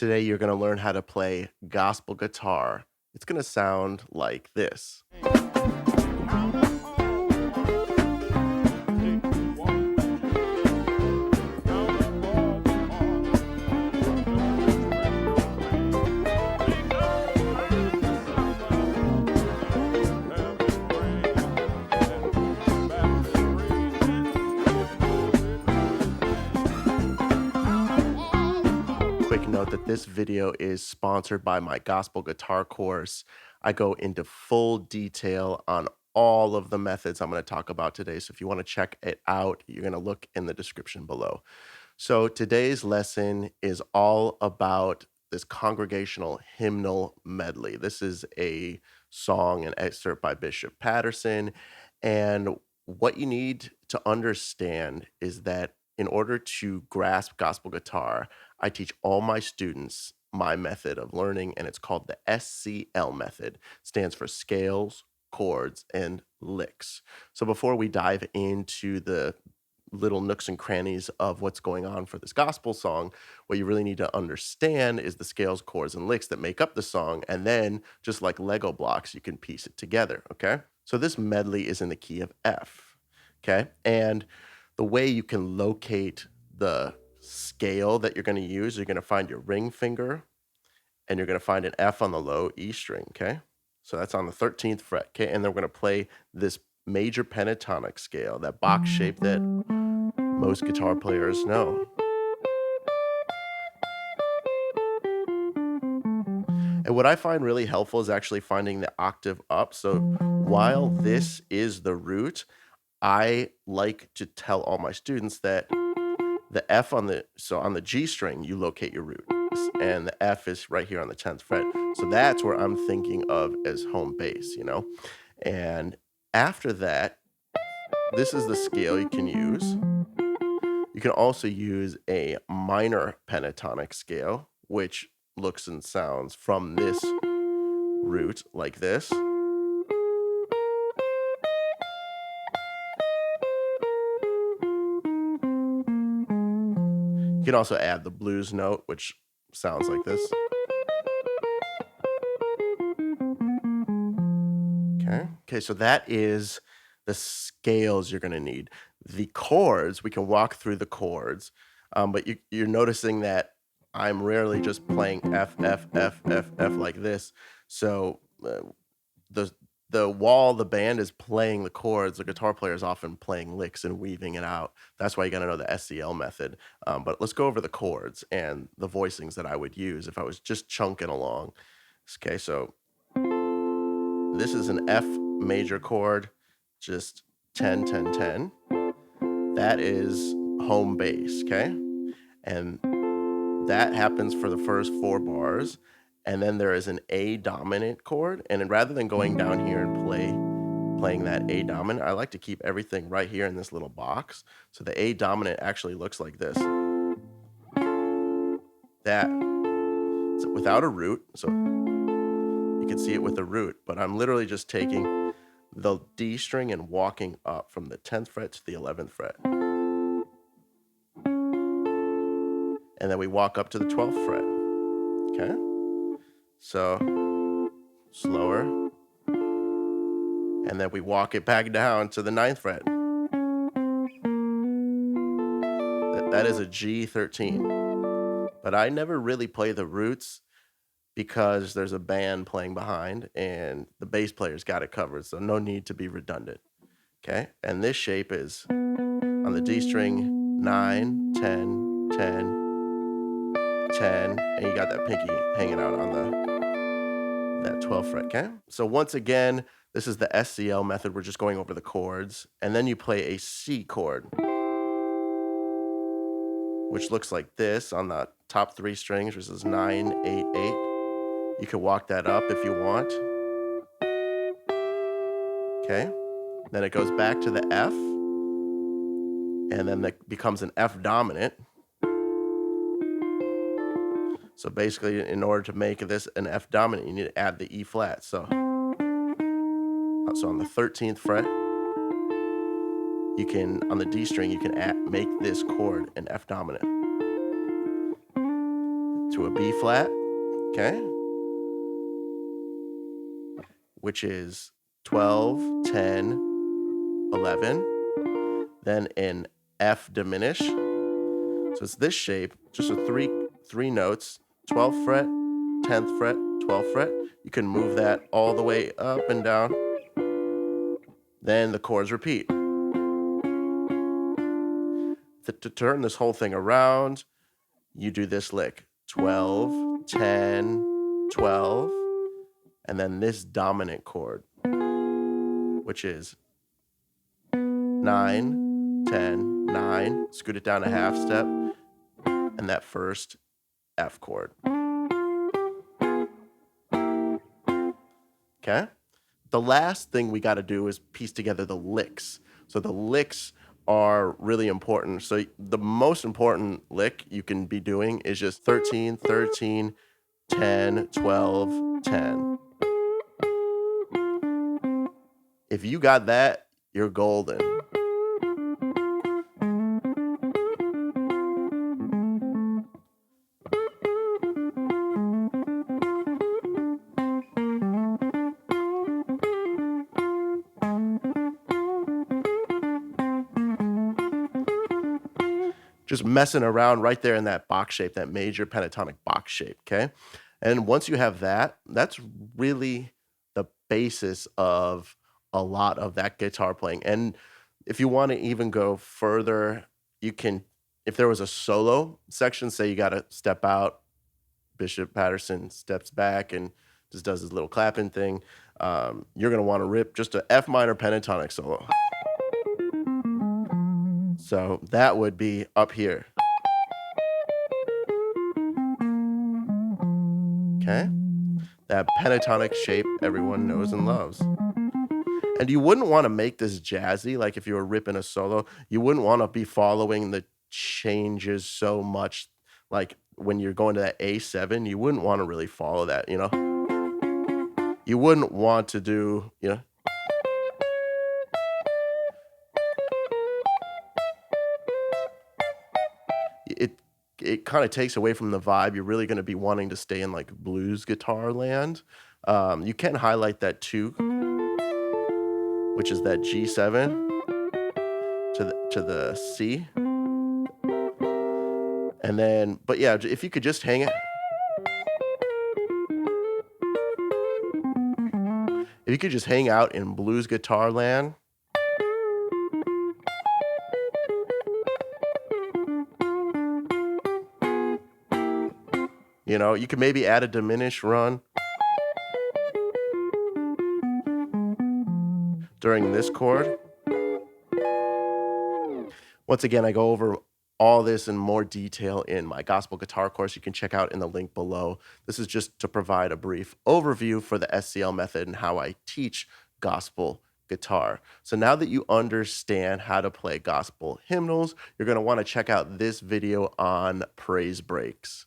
Today, you're going to learn how to play gospel guitar. It's going to sound like this. Quick note that this video is sponsored by my gospel guitar course. I go into full detail on all of the methods I'm going to talk about today. So if you want to check it out, you're going to look in the description below. So today's lesson is all about this congregational hymnal medley. This is a song, an excerpt by Bishop Patterson. And what you need to understand is that in order to grasp gospel guitar, I teach all my students my method of learning, and it's called the SCL method. Stands for scales, chords, and licks. So before we dive into the little nooks and crannies of what's going on for this gospel song, what you really need to understand is the scales, chords, and licks that make up the song, and then just like Lego blocks, you can piece it together, okay? So this medley is in the key of F, okay? And the way you can locate the scale that you're going to use, you're going to find your ring finger, and you're going to find an F on the low E string, okay? So that's on the 13th fret, okay? And then we're going to play this major pentatonic scale, that box shape that most guitar players know. And what I find really helpful is actually finding the octave up. So while this is the root, I like to tell all my students that the F on the G string, you locate your root, and the F is right here on the 10th fret. So that's where I'm thinking of as home base, you know? And after that, this is the scale you can use. You can also use a minor pentatonic scale, which looks and sounds from this root like this. You can also add the blues note, which sounds like this. Okay, so that is the scales you're going to need. The chords, we can walk through the chords, but you're noticing that I'm rarely just playing F, F, F, F, F like this. So while the band is playing the chords, the guitar player is often playing licks and weaving it out. That's why you got to know the SCL method. But let's go over the chords and the voicings that I would use if I was just chunking along. Okay, so this is an F major chord, just 10, 10, 10. That is home bass, okay? And that happens for the first 4 bars. And then there is an A dominant chord. And then rather than going down here and playing that A dominant, I like to keep everything right here in this little box. So the A dominant actually looks like this. That, so without a root, so you can see it with a root, but I'm literally just taking the D string and walking up from the 10th fret to the 11th fret. And then we walk up to the 12th fret, okay? So slower. And then we walk it back down to the 9th fret. That is a G13. But I never really play the roots because there's a band playing behind and the bass player's got it covered, so no need to be redundant, okay? And this shape is on the D string, 9, 10, 10, 10, and you got that pinky hanging out on that 12th fret, okay? So once again, this is the SCL method. We're just going over the chords, and then you play a C chord, which looks like this on the top 3 strings, which is 9, 8, 8. You can walk that up if you want. Okay. Then it goes back to the F. And then that becomes an F dominant. So basically, in order to make this an F dominant, you need to add the E flat. So on the 13th fret, you can, on the D string, you can make this chord an F dominant. to a B flat, okay, which is 12, 10, 11, then an F diminish. So it's this shape, just a three notes, 12th fret, 10th fret, 12th fret. You can move that all the way up and down. Then the chords repeat. To turn this whole thing around, you do this lick, 12, 10, 12, and then this dominant chord, which is 9, 10, 9, scoot it down a half step, and that first F chord. Okay? The last thing we got to do is piece together the licks. So the licks are really important. So the most important lick you can be doing is just 13, 13, 10, 12, 10. If you got that, you're golden. Just messing around right there in that box shape, that major pentatonic box shape, okay? And once you have that, that's really the basis of a lot of that guitar playing. And if you want to even go further, you can, if there was a solo section, say you got to step out, Bishop Patterson steps back and just does his little clapping thing, you're going to want to rip just a F minor pentatonic solo. So that would be up here. Okay? That pentatonic shape everyone knows and loves. And you wouldn't want to make this jazzy, like if you were ripping a solo, you wouldn't want to be following the changes so much. Like when you're going to that A7, you wouldn't want to really follow that, you know? You wouldn't want to do, you know? It kind of takes away from the vibe. You're really going to be wanting to stay in like blues guitar land. You can highlight that too, which is that G7 to the C. And then, but yeah, if you could just hang it. If you could just hang out in blues guitar land. You know, you could maybe add a diminished run during this chord. Once again, I go over all this in more detail in my gospel guitar course you can check out in the link below. This is just to provide a brief overview for the SCL method and how I teach gospel guitar. So now that you understand how to play gospel hymnals, you're going to want to check out this video on praise breaks.